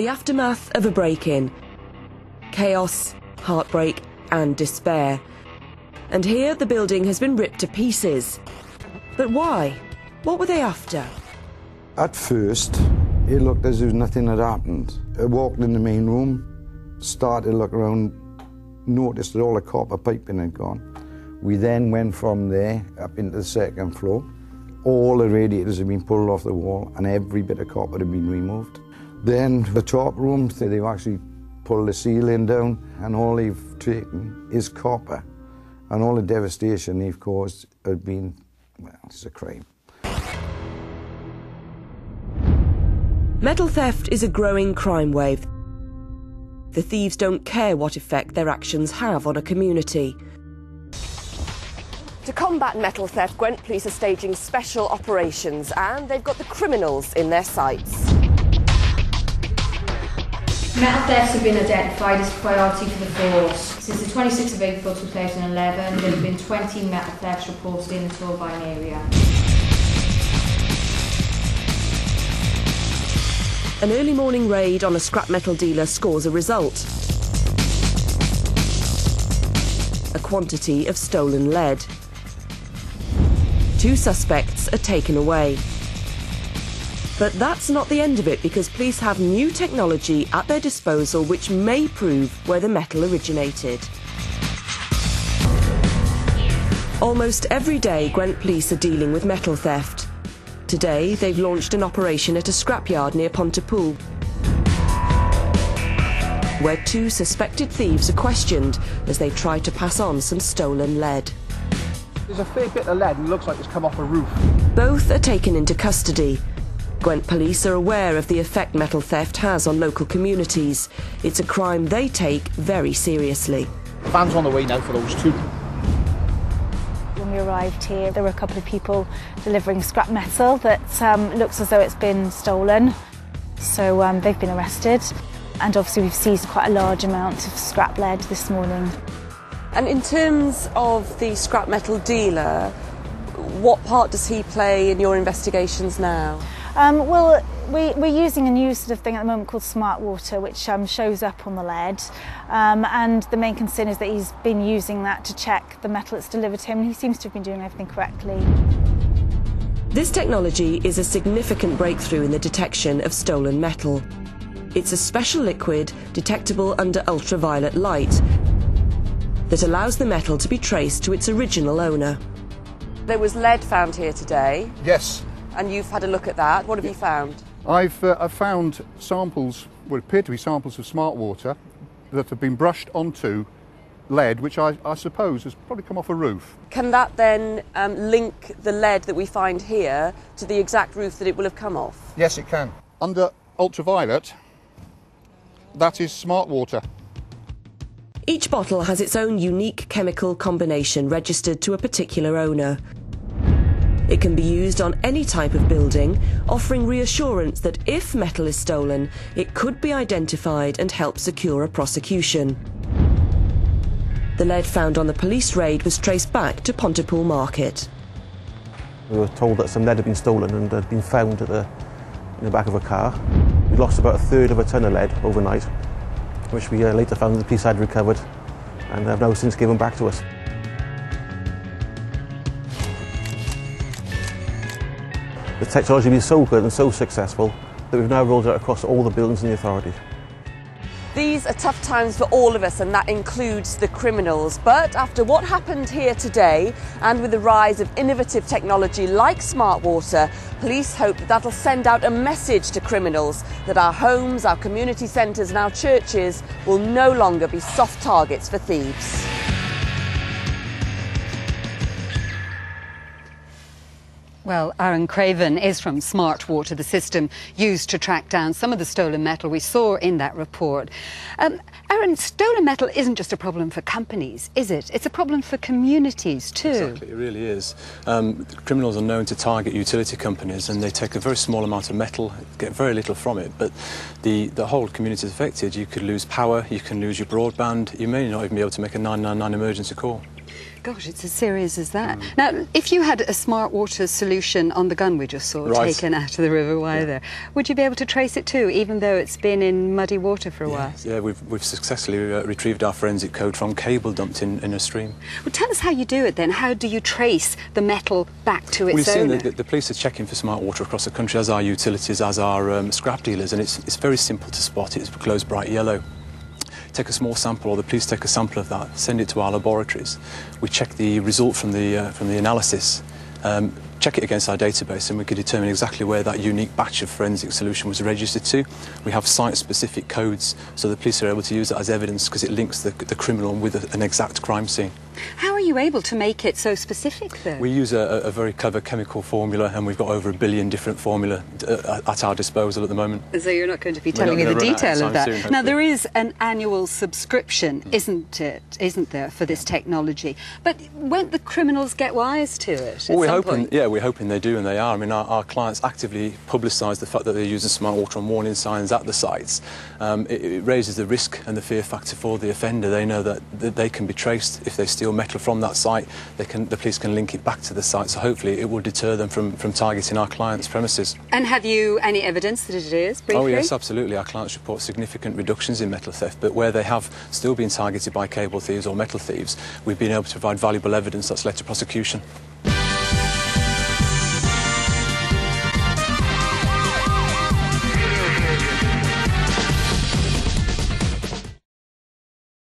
The aftermath of a break-in. Chaos, heartbreak and despair. And here the building has been ripped to pieces. But why? What were they after? At first, it looked as if nothing had happened. I walked in the main room, started to look around, noticed that all the copper piping had gone. We then went from there up into the second floor. All the radiators had been pulled off the wall and every bit of copper had been removed. Then the top room, they've actually pulled the ceiling down and all they've taken is copper. And all the devastation they've caused had been, well, it's a crime. Metal theft is a growing crime wave. The thieves don't care what effect their actions have on a community. To combat metal theft, Gwent Police are staging special operations and they've got the criminals in their sights. Metal thefts have been identified as a priority for the force. Since the 26th of April 2011, there have been 20 metal thefts reported in the Torvine area. An early morning raid on a scrap metal dealer scores a result. A quantity of stolen lead. 2 suspects are taken away. But that's not the end of it, because police have new technology at their disposal which may prove where the metal originated. Almost every day, Gwent Police are dealing with metal theft. Today, they've launched an operation at a scrapyard near Pontypool, where 2 suspected thieves are questioned as they try to pass on some stolen lead. There's a fair bit of lead and it looks like it's come off a roof. Both are taken into custody. Gwent Police are aware of the effect metal theft has on local communities. It's a crime they take very seriously. Van's on the way now for those 2. When we arrived here, there were a couple of people delivering scrap metal that looks as though it's been stolen. So they've been arrested. And obviously we've seized quite a large amount of scrap lead this morning. And in terms of the scrap metal dealer, what part does he play in your investigations now? Well, we're using a new sort of thing at the moment called Smart Water, which shows up on the lead. And the main concern is that he's been using that to check the metal that's delivered to him, and he seems to have been doing everything correctly. This technology is a significant breakthrough in the detection of stolen metal. It's a special liquid detectable under ultraviolet light that allows the metal to be traced to its original owner. There was lead found here today. Yes. And you've had a look at that. What have you found? I've found samples, what appear to be samples of smart water that have been brushed onto lead, which I suppose has probably come off a roof. Can that then link the lead that we find here to the exact roof that it will have come off? Yes, it can. Under ultraviolet, that is smart water. Each bottle has its own unique chemical combination registered to a particular owner. It can be used on any type of building, offering reassurance that if metal is stolen, it could be identified and help secure a prosecution. The lead found on the police raid was traced back to Pontypool Market. We were told that some lead had been stolen and had been found in the back of a car. We lost about 1/3 of a tonne of lead overnight, which we later found the police had recovered and have now since given back to us. The technology has been so good and so successful that we've now rolled it across all the buildings in the authority. These are tough times for all of us, and that includes the criminals. But after what happened here today, and with the rise of innovative technology like Smart Water, police hope that that'll send out a message to criminals that our homes, our community centres and our churches will no longer be soft targets for thieves. Well, Aaron Craven is from Smart Water, the system used to track down some of the stolen metal we saw in that report. Aaron, stolen metal isn't just a problem for companies, is it? It's a problem for communities too. Exactly, it really is. Criminals are known to target utility companies and they take a very small amount of metal, get very little from it, but the whole community is affected. You could lose power, you can lose your broadband, you may not even be able to make a 999 emergency call. Gosh, it's as serious as that. Now, if you had a smart water solution on the gun we just saw taken out of the River Wye there, would you be able to trace it too, even though it's been in muddy water for a while? Yeah, we've successfully retrieved our forensic code from cable dumped in a stream. Well, tell us how you do it then. How do you trace the metal back to its We've owner? seen the police are checking for smart water across the country, as are utilities, as are scrap dealers, and it's very simple to spot. It glows bright yellow. Take a small sample, or the police take a sample of that, send it to our laboratories. We check the result from the analysis, check it against our database, and we can determine exactly where that unique batch of forensic solution was registered to. We have site-specific codes, so the police are able to use that as evidence because it links the criminal with an exact crime scene. How are you able to make it so specific, though? We use a very clever chemical formula, and we've got over 1 billion different formula at our disposal at the moment. So you're not going to be telling me the detail of that. Now, there is an annual subscription, isn't there, for this technology? But won't the criminals get wise to it Well, we're hoping they do, and they are. I mean, our clients actively publicise the fact that they're using smart water and warning signs at the sites. It raises the risk and the fear factor for the offender. They know that they can be traced if they steal metal from that site. The police can link it back to the site, so hopefully it will deter them from targeting our clients' premises. And have you any evidence that it is, briefly? Oh yes, absolutely. Our clients report significant reductions in metal theft, but where they have still been targeted by cable thieves or metal thieves, we've been able to provide valuable evidence that's led to prosecution.